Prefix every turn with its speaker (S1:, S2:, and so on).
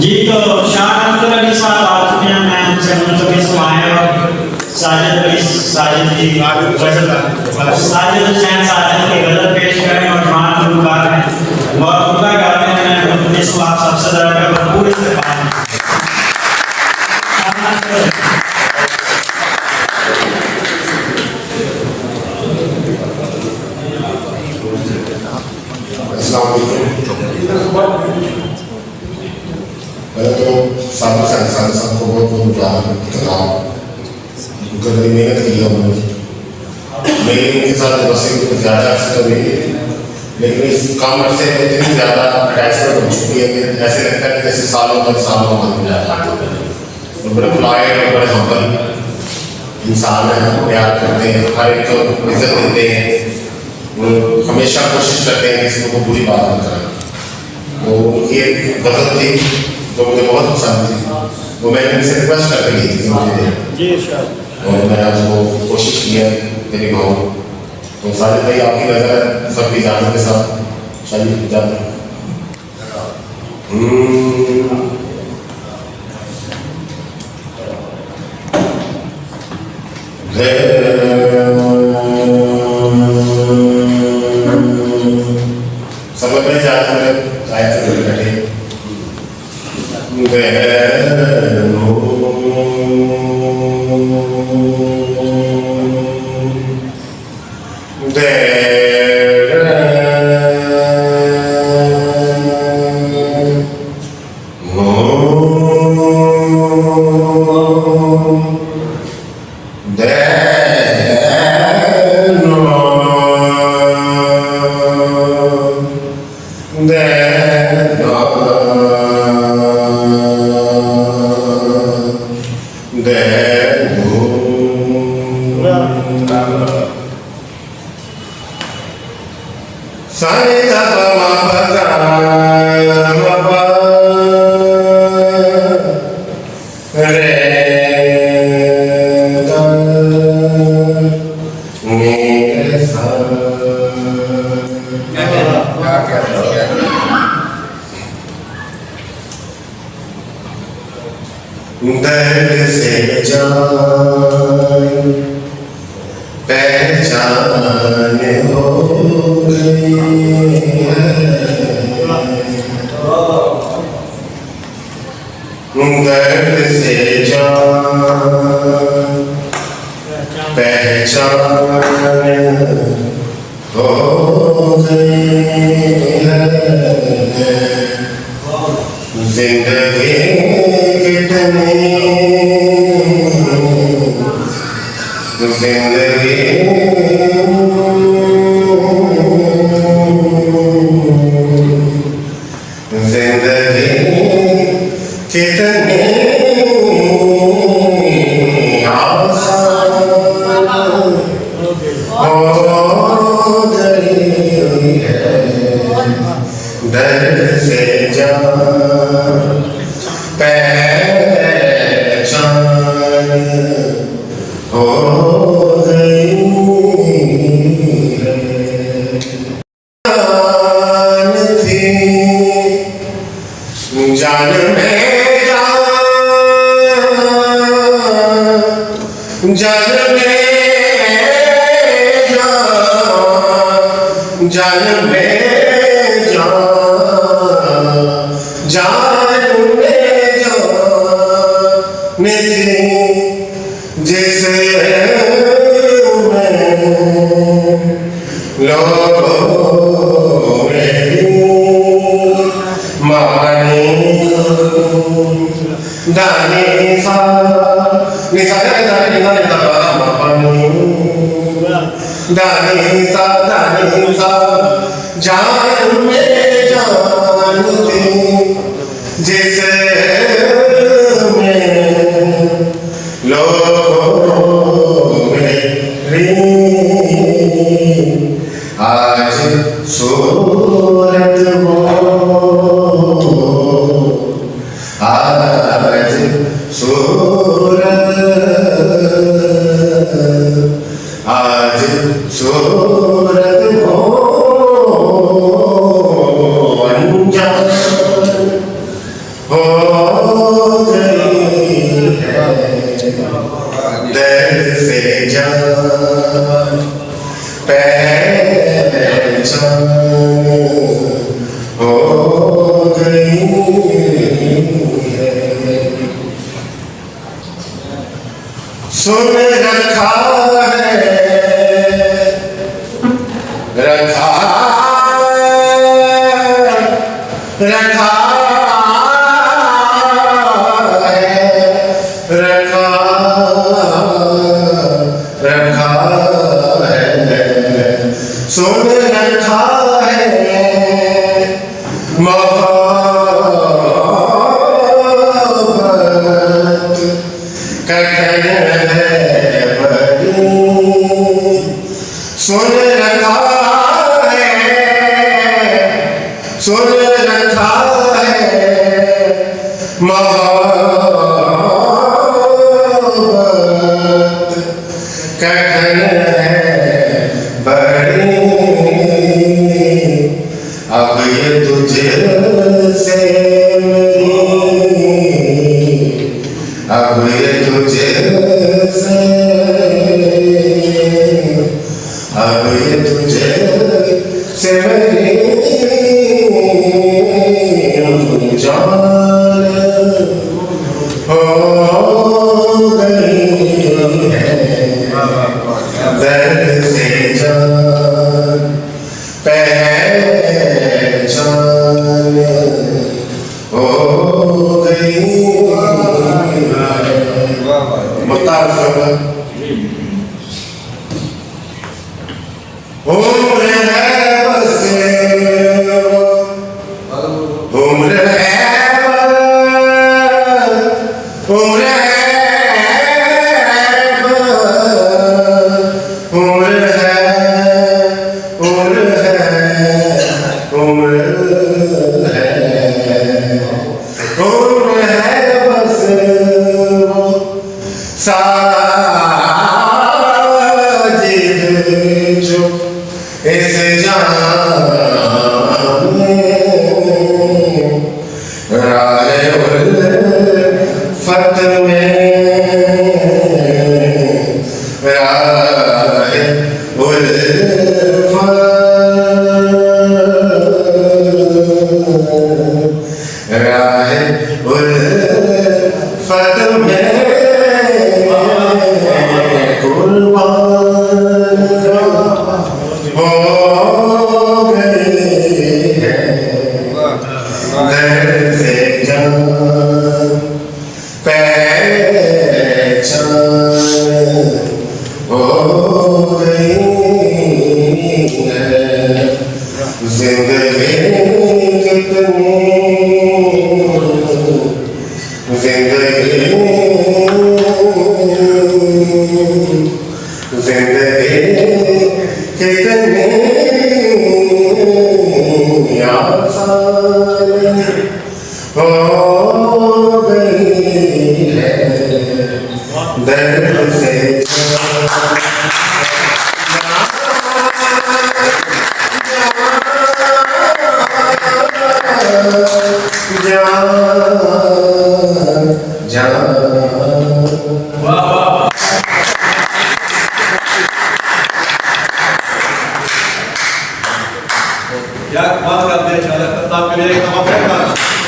S1: जी तो शाह अख्तर अली साहब आ चुके हैं। मैं उनसे मुंतकिल समाए और साजिद जी साजिद हुसैन साजिद की गजल पेश करें और जमात गुलकार हैं और खुदा गाते हैं। मैं मुंतकिल आप सबसे ज़्यादा भरपूर इस्तेमाल
S2: पहले तो साधु संस्थान सबको बहुत बहुत मुबारक उनकी मेहनत की है उन्होंने। मेरी उनके साथ बसें तो ज़्यादा अच्छी तो नहीं है, लेकिन इस काम से इतनी ज़्यादा अटैचमेंट हो चुकी है कि ऐसे लगता है कि जैसे सालों बाद बन जाता है। और बड़े मुलायम और बड़े हम्बल इंसान हैं, प्यार करते हैं, हर एक को इज्जत देते हैं, वो हमेशा कोशिश करते हैं किसी को बुरी बात न करें। तो उनकी एक गज़ल थी जो मुझे बहुत पसंद थी, वो मैंने उनसे रिक्वेस्ट करके ली थी मुझे, और मैं उसको कोशिश किया तेरी भाव। तो साजिद भाई आपकी नज़र है सबकी जान के साथ शादी जाते समझ में जाते हैं आयत से बैठे दर्द से जान पहचान हो गई है, दर्द से जान पहचान हो गई है, जिंदगी जिंदगी जिंदगी कितनी आसान हो गई है, दर्द से जान पहचान हो गई है। जान थी जान में जान में जान में जान में जान थी जिसे लोगों मेरी मानी दानी सा निसाया दानी दानी दानी दानी सा जान में जान थी जिसे में लोगों मेरी आज सूरत हो, आज सूरत, आज सूरत हो अनजान हो रखा है सुन रखा है मोहब्बत कठिन है बड़ी सुन रखा है सुन रखा है मोहब्बत कठिन है बड़ी अब ये तुझे से अब ये तुझे से अब ये तुझे से मेरी जान हो गई है दर्द से जान पहचान हो गई मुख्तार साहब उम्र है बस उम्र है उम्र साजिद जो इस जान में राहे उल्फत में राहे उल्फत राहे उल्फत में
S3: या बात करते हैं चालक तब के लिए एक